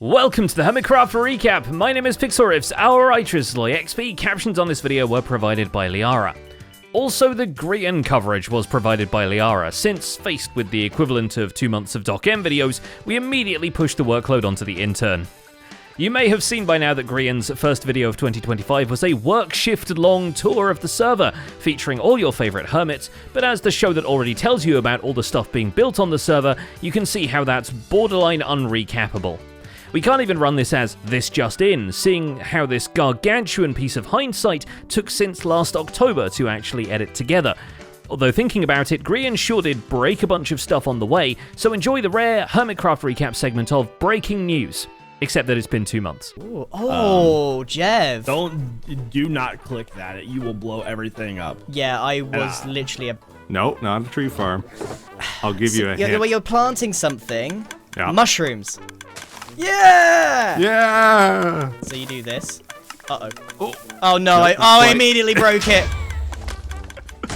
Welcome to the Hermitcraft recap. My name is Pixelriffs, our writers Loy XP. Captions on this video were provided by Liara. Also, the Grian coverage was provided by Liara, since faced with the equivalent of 2 months of DocM videos, we immediately pushed the workload onto the intern. You may have seen by now that Grian's first video of 2025 was a work shift long tour of the server, featuring all your favourite hermits, but as the show that already tells you about all the stuff being built on the server, you can see how that's borderline unrecappable. We can't even run this as this just in, seeing how this gargantuan piece of hindsight took since last October to actually edit together. Although thinking about it, Grian sure did break a bunch of stuff on the way, so enjoy the rare Hermitcraft recap segment of breaking news. Except that it's been 2 months. Ooh. Jev. Do not click that. You will blow everything up. Yeah, I was literally a... No, not a tree farm. I'll give you a hint. You're planting something. Yeah. Mushrooms. Yeah! Yeah! So you do this. Uh-oh. Oh no, I immediately broke it.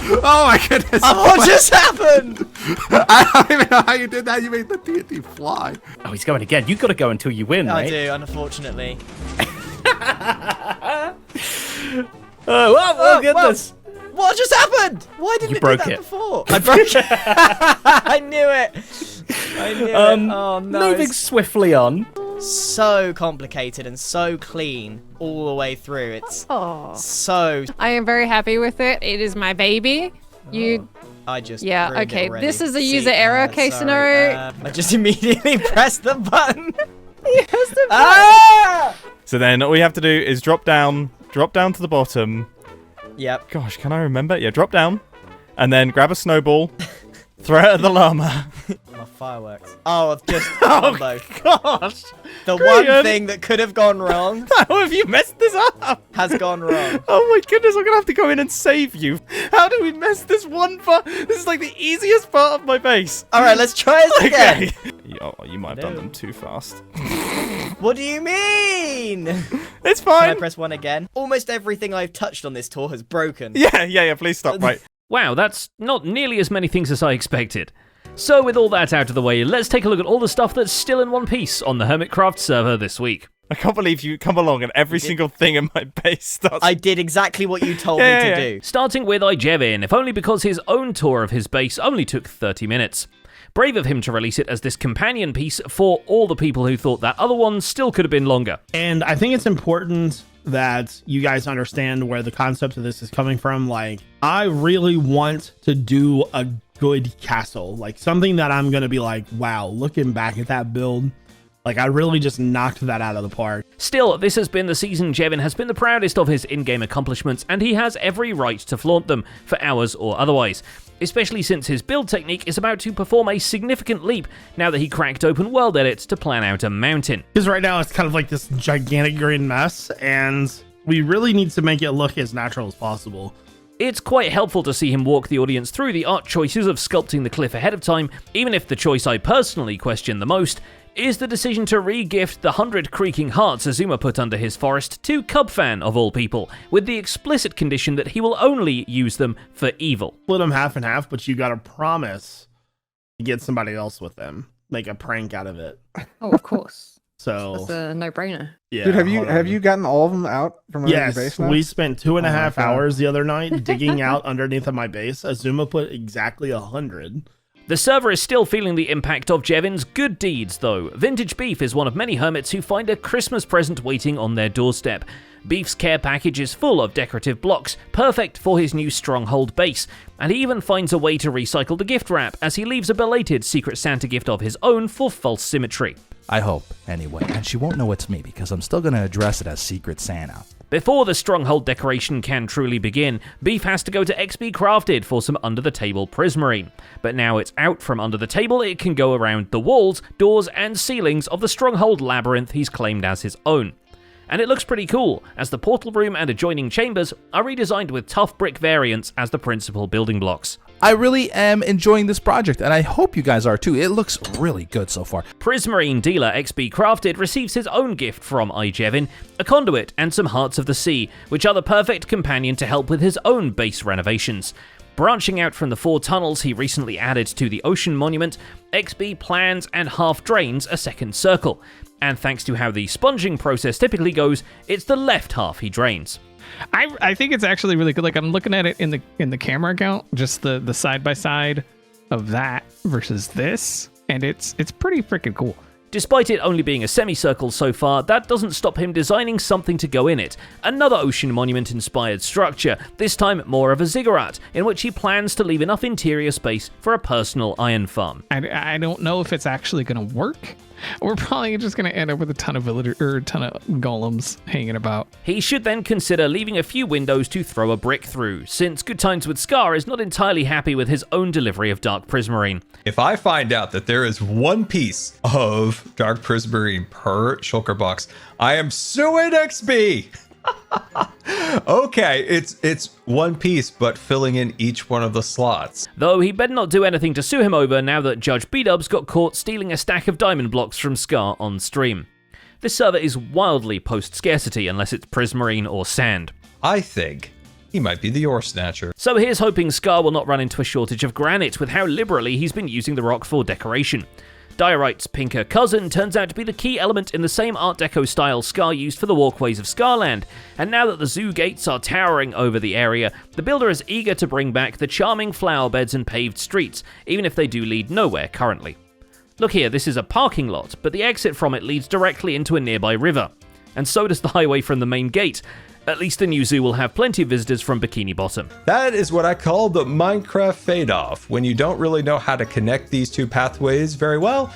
Oh my goodness! What just happened? I don't even know how you did that. You made the TNT fly. Oh, he's going again. You've got to go until you win, I mate. do, unfortunately. Oh goodness. Whoa. What just happened? Why didn't You it broke do that it. before? I broke it. I knew it. I knew it. Oh no. Moving swiftly on. So complicated and so clean all the way through. It's so... I am very happy with it. It is my baby. I just Yeah, ruined it okay. already. This is a user error case sorry. scenario. I just immediately pressed the button. Yes, the Ah! So then all we have to do is drop down to the bottom. Yep. Gosh, can I remember? Yeah, drop down. And then grab a snowball, throw it at the llama. My fireworks. Oh, I've just... Oh, combo. gosh. The Grian. one thing that could have gone wrong How have you messed this up? has gone wrong. Oh my goodness, I'm going to have to go in and save you. How did we mess this one part? This is like the easiest part of my base. All right, let's try this again. Okay. You might have done them too fast. What do you mean? It's Can I fine. press one again? Almost everything I've touched on this tour has broken. Yeah, please stop. Right. Wow, that's not nearly as many things as I expected. So with all that out of the way, let's take a look at all the stuff that's still in one piece on the Hermitcraft server this week. I can't believe you come along and every single thing in my base starts... I did exactly what you told me to do. Starting with Ijevin, if only because his own tour of his base only took 30 minutes. Brave of him to release it as this companion piece for all the people who thought that other one still could have been longer. And I think it's important that you guys understand where the concept of this is coming from. Like, I really want to do a good castle, like something that I'm gonna be like, wow, looking back at that build, like I really just knocked that out of the park. Still, this has been the season Jevin has been the proudest of his in-game accomplishments, and he has every right to flaunt them, for hours or otherwise. Especially since his build technique is about to perform a significant leap now that he cracked open world edits to plan out a mountain. Because right now it's kind of like this gigantic green mess, and we really need to make it look as natural as possible. It's quite helpful to see him walk the audience through the art choices of sculpting the cliff ahead of time, even if the choice I personally question the most is the decision to re-gift the 100 creaking hearts Azuma put under his forest to Cubfan, of all people, with the explicit condition that he will only use them for evil. Split them half and half, but you gotta promise to get somebody else with them. Make a prank out of it. Oh, of course. So That's a no-brainer. yeah. Dude, have you gotten all of them out from under your Yes, base now? we spent 2.5 my God. hours the other night digging out underneath of my base. Azuma put exactly 100. The server is still feeling the impact of Jevin's good deeds, though. Vintage Beef is one of many hermits who find a Christmas present waiting on their doorstep. Beef's care package is full of decorative blocks, perfect for his new stronghold base, and he even finds a way to recycle the gift wrap as he leaves a belated Secret Santa gift of his own for false symmetry. I hope, anyway. And she won't know it's me because I'm still going to address it as Secret Santa. Before the stronghold decoration can truly begin, Beef has to go to XP Crafted for some under-the-table prismarine. But now it's out from under the table, it can go around the walls, doors, and ceilings of the stronghold labyrinth he's claimed as his own. And it looks pretty cool, as the portal room and adjoining chambers are redesigned with tough brick variants as the principal building blocks. I really am enjoying this project, and I hope you guys are too. It looks really good so far. Prismarine dealer XP Crafted receives his own gift from Ijevin, a conduit and some Hearts of the Sea, which are the perfect companion to help with his own base renovations. Branching out from the 4 tunnels he recently added to the Ocean Monument, XP plans and half drains a second circle. and thanks to how the sponging process typically goes, it's the left half he drains. I think it's actually really good. Like, I'm looking at it in the camera account, just the side by side of that versus this, and it's pretty freaking cool. Despite it only being a semicircle so far, that doesn't stop him designing something to go in it. Another Ocean Monument-inspired structure, this time more of a ziggurat, in which he plans to leave enough interior space for a personal iron farm. I don't know if it's actually going to work. We're probably just going to end up with a ton of golems hanging about. He should then consider leaving a few windows to throw a brick through, since Good Times with Scar is not entirely happy with his own delivery of Dark Prismarine. If I find out that there is one piece of Dark Prismarine per shulker box, I am suing XP! Okay, it's one piece, but filling in each one of the slots. Though he better not do anything to sue him over now that Judge B-Dubs got caught stealing a stack of diamond blocks from Scar on stream. This server is wildly post-scarcity unless it's Prismarine or sand. I think he might be the ore snatcher. So here's hoping Scar will not run into a shortage of granite with how liberally he's been using the rock for decoration. Diorite's pinker cousin turns out to be the key element in the same Art Deco style Scar used for the walkways of Scarland, and now that the zoo gates are towering over the area, the builder is eager to bring back the charming flower beds and paved streets, even if they do lead nowhere currently. Look here, this is a parking lot, but the exit from it leads directly into a nearby river, and so does the highway from the main gate. At least the new zoo will have plenty of visitors from Bikini Bottom. That is what I call the Minecraft fade-off. When you don't really know how to connect these two pathways very well,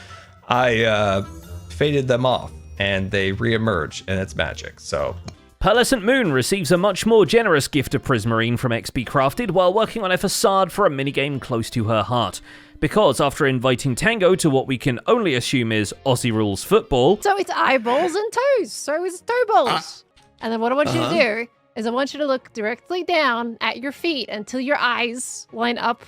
I faded them off, and they re-emerge, and it's magic, so... Pearlescent Moon receives a much more generous gift of Prismarine from XP Crafted while working on a facade for a minigame close to her heart. Because after inviting Tango to what we can only assume is Aussie Rules football... So it's eyeballs and toes. So it's toe balls. And then what I want you to do is I want you to look directly down at your feet until your eyes line up,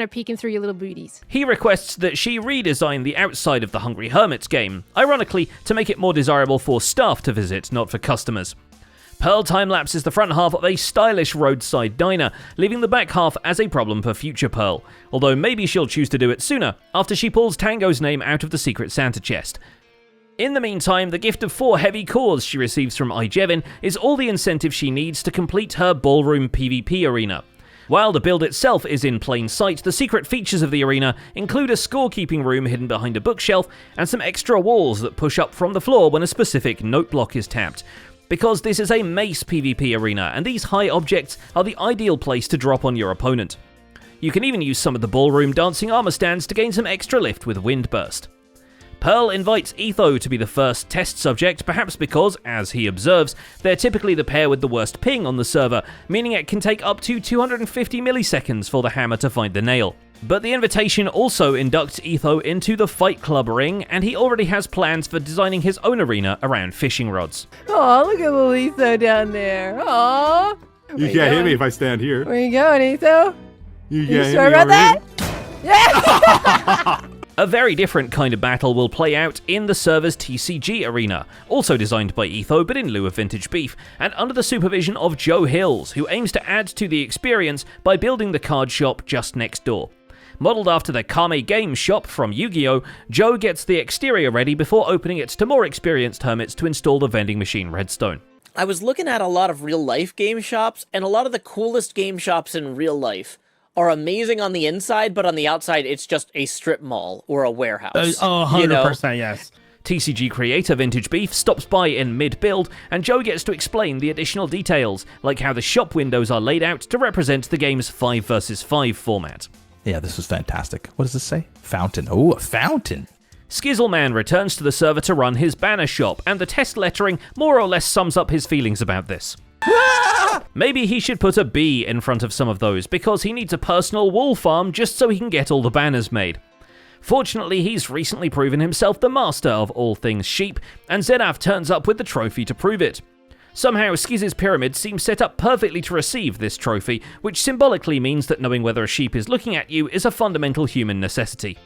peeking through your little booties. He requests that she redesign the outside of the Hungry Hermits game, ironically to make it more desirable for staff to visit, not for customers. Pearl time-lapses the front half of a stylish roadside diner, leaving the back half as a problem for future Pearl, although maybe she'll choose to do it sooner, after she pulls Tango's name out of the Secret Santa chest. In the meantime, the gift of 4 heavy cores she receives from Ijevin is all the incentive she needs to complete her ballroom PvP arena. While the build itself is in plain sight, the secret features of the arena include a scorekeeping room hidden behind a bookshelf and some extra walls that push up from the floor when a specific note block is tapped. Because this is a mace PvP arena, and these high objects are the ideal place to drop on your opponent. You can even use some of the ballroom dancing armor stands to gain some extra lift with Windburst. Pearl invites Etho to be the first test subject, perhaps because, as he observes, they're typically the pair with the worst ping on the server, meaning it can take up to 250 milliseconds for the hammer to find the nail. But the invitation also inducts Etho into the Fight Club ring, and he already has plans for designing his own arena around fishing rods. Oh, look at little Etho down there. Oh. You can't hit me if I stand here. Where you going, Etho? You You sure about that? Yeah! A very different kind of battle will play out in the server's TCG arena, also designed by Etho but in lieu of vintage beef, and under the supervision of Joe Hills, who aims to add to the experience by building the card shop just next door. Modelled after the Kame Games shop from Yu-Gi-Oh!, Joe gets the exterior ready before opening it to more experienced hermits to install the vending machine Redstone. I was looking at a lot of real-life game shops, and a lot of the coolest game shops in real life are amazing on the inside, but on the outside, it's just a strip mall or a warehouse. 100%, yes. TCG creator Vintage Beef stops by in mid-build, and Joe gets to explain the additional details, like how the shop windows are laid out to represent the game's 5 vs 5 format. Yeah, this was fantastic. What does this say? Fountain. Oh, a fountain. Skizzleman returns to the server to run his banner shop, and the test lettering more or less sums up his feelings about this. Maybe he should put a B in front of some of those, because he needs a personal wool farm just so he can get all the banners made. Fortunately, he's recently proven himself the master of all things sheep, and Zedav turns up with the trophy to prove it. Somehow, Skizz's pyramid seems set up perfectly to receive this trophy, which symbolically means that knowing whether a sheep is looking at you is a fundamental human necessity.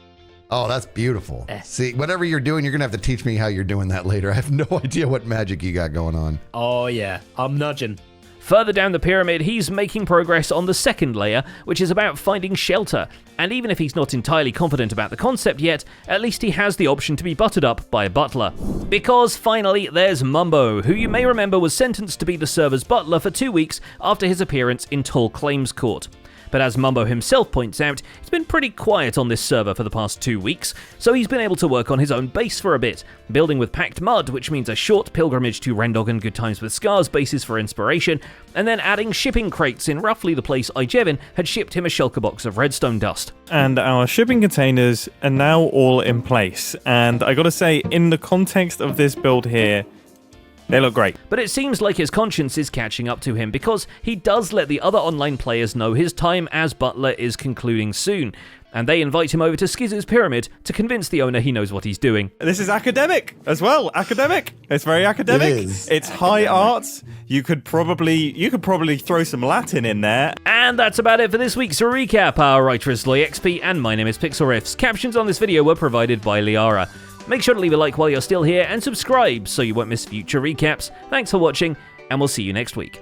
Oh, that's beautiful. See, whatever you're doing, you're going to have to teach me how you're doing that later. I have no idea what magic you got going on. Oh, yeah. I'm nudging. Further down the pyramid, he's making progress on the second layer, which is about finding shelter. And even if he's not entirely confident about the concept yet, at least he has the option to be buttered up by a butler. Because finally, there's Mumbo, who you may remember was sentenced to be the server's butler for 2 weeks after his appearance in Tall Claims Court. But as Mumbo himself points out, it's been pretty quiet on this server for the past 2 weeks, so he's been able to work on his own base for a bit, building with packed mud, which means a short pilgrimage to Rendog and Good Times with Scars bases for inspiration, and then adding shipping crates in roughly the place Ijevin had shipped him a shulker box of redstone dust. And our shipping containers are now all in place, and I gotta say, in the context of this build here, they look great. But it seems like his conscience is catching up to him because he does let the other online players know his time as butler is concluding soon, and they invite him over to Skizzu's pyramid to convince the owner he knows what he's doing. This is academic as well. Academic. It's very academic. It is. It's high arts. You could probably throw some Latin in there. And that's about it for this week's recap. Our writer is LoyXP, and my name is Pixelriffs. Captions on this video were provided by Liara. Make sure to leave a like while you're still here and subscribe so you won't miss future recaps. Thanks for watching, and we'll see you next week.